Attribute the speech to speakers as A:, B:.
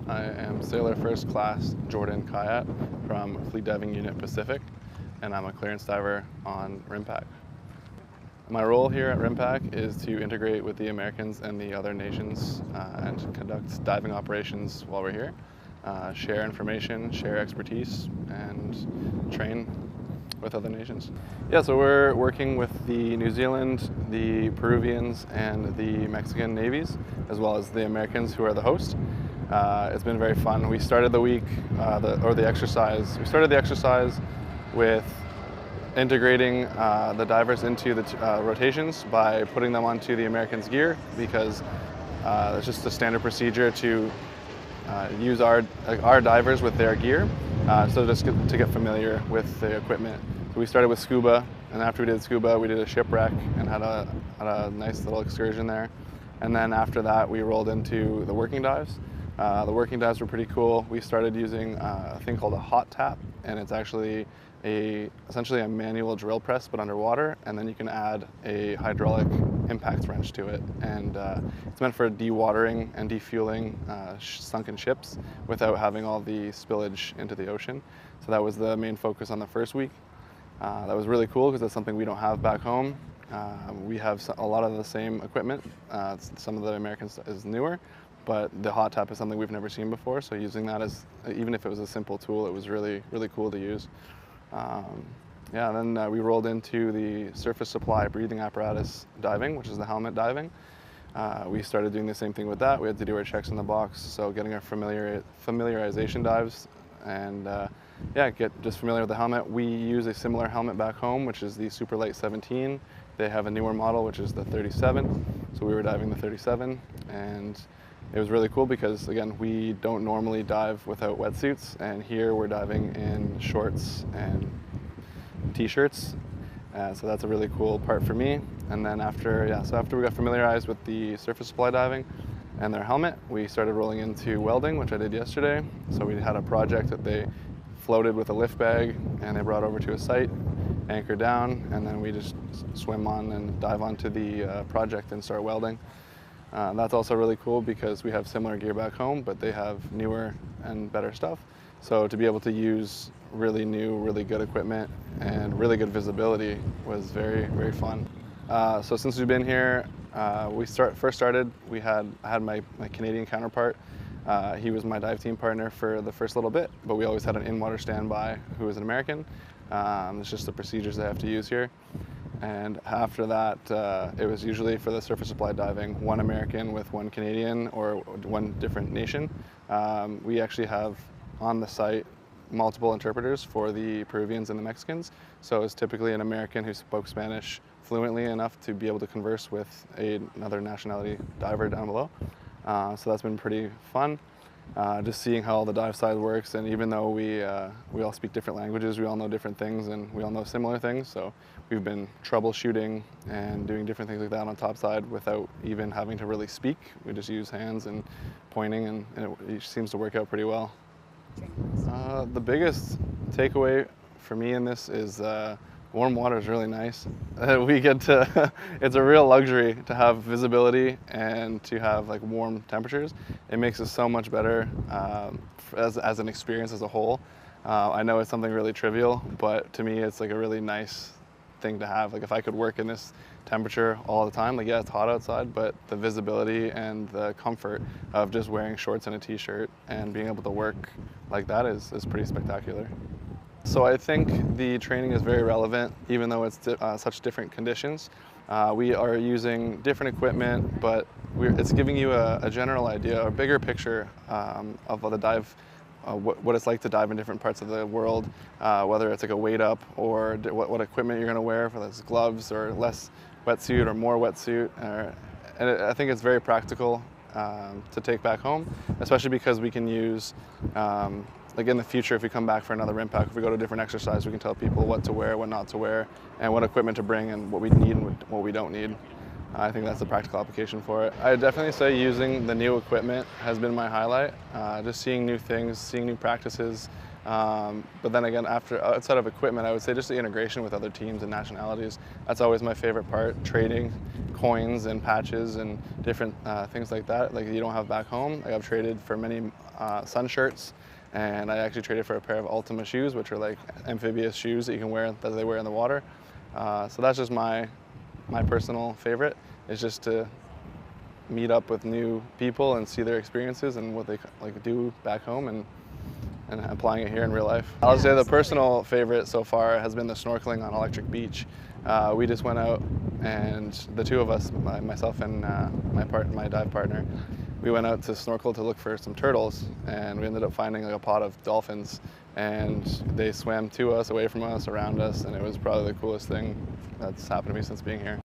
A: I am Sailor First Class Jordan Khayat from Fleet Diving Unit Pacific, and I'm a clearance diver on RIMPAC. My role here at RIMPAC is to integrate with the Americans and the other nations and conduct diving operations while we're here, share information, share expertise, and train with other nations. Yeah, so we're working with the New Zealand, the Peruvians, and the Mexican navies, as well as the Americans who are the host. It's been very fun. We started the week, the exercise. We started the exercise with integrating the divers into the rotations by putting them onto the Americans' gear, because it's just a standard procedure to use our divers with their gear, so just to get familiar with the equipment. So we started with scuba, and after we did scuba, we did a shipwreck and had a nice little excursion there. And then after that, we rolled into the working dives. The working dives were pretty cool. We started using a thing called a hot tap, and it's actually essentially a manual drill press but underwater, and then you can add a hydraulic impact wrench to it, and it's meant for dewatering and defueling sunken ships without having all the spillage into the ocean. So that was the main focus on the first week. That was really cool because that's something we don't have back home. We have a lot of the same equipment. Some of the Americans is newer, but the hot tap is something we've never seen before, so using that as, even if it was a simple tool, it was really cool to use. Yeah, and then we rolled into the surface supply breathing apparatus diving, which is the helmet diving. We started doing the same thing with that. We had to do our checks in the box, so getting our familiarization dives, and yeah, get just familiar with the helmet. We use a similar helmet back home, which is the Super Light 17. They have a newer model, which is the 37. So we were diving the 37, and it was really cool because, again, we don't normally dive without wetsuits, and here we're diving in shorts and t-shirts. So that's a really cool part for me. And then after we got familiarized with the surface supply diving and their helmet, we started rolling into welding, which I did yesterday. So we had a project that they floated with a lift bag, and they brought over to a site, anchored down, and then we just swim on and dive onto the project and start welding. That's also really cool because we have similar gear back home, but they have newer and better stuff. So to be able to use really new, really good equipment and really good visibility was very fun. So since we've been here, we first started, I had my Canadian counterpart. He was my dive team partner for the first little bit, but we always had an in-water standby who was an American. It's just the procedures they have to use here. And after that, it was usually for the surface supply diving, one American with one Canadian or one different nation. We actually have on the site multiple interpreters for the Peruvians and the Mexicans. So it's typically an American who spoke Spanish fluently enough to be able to converse with another nationality diver down below. So that's been pretty fun. Just seeing how the dive side works, and even though we all speak different languages, we all know different things, and we all know similar things. So we've been troubleshooting and doing different things like that on topside without even having to really speak. We just use hands and pointing, and it seems to work out pretty well. The biggest takeaway for me in this is warm water is really nice. We get to, it's a real luxury to have visibility and to have like warm temperatures. It makes it so much better as an experience as a whole. I know it's something really trivial, but to me it's like a really nice thing to have. Like if I could work in this temperature all the time, like yeah, it's hot outside, but the visibility and the comfort of just wearing shorts and a t-shirt and being able to work like that is pretty spectacular. So I think the training is very relevant, even though it's such different conditions. We are using different equipment, but it's giving you a general idea, a bigger picture of the dive, what it's like to dive in different parts of the world, whether it's like a weight up or what equipment you're going to wear, whether it's gloves or less wetsuit or more wetsuit. And I think it's very practical to take back home, especially because we can use like in the future, if we come back for another RIMPAC, if we go to a different exercise, we can tell people what to wear, what not to wear, and what equipment to bring, and what we need and what we don't need. I think that's the practical application for it. I definitely say using the new equipment has been my highlight. Just seeing new things, seeing new practices, But then again, outside of equipment, I would say just the integration with other teams and nationalities. That's always my favorite part, trading coins and patches and different things like that, like you don't have back home. Like I've traded for many sun shirts, and I actually traded for a pair of Ultima shoes, which are like amphibious shoes that you can wear, that they wear in the water. So that's just my personal favorite, is just to meet up with new people and see their experiences and what they like do back home and applying it here in real life. I'll say the personal favorite so far has been the snorkeling on Electric Beach. We just went out, and the two of us, myself and my dive partner, we went out to snorkel to look for some turtles, and we ended up finding like a pod of dolphins, and they swam to us, away from us, around us, and it was probably the coolest thing that's happened to me since being here.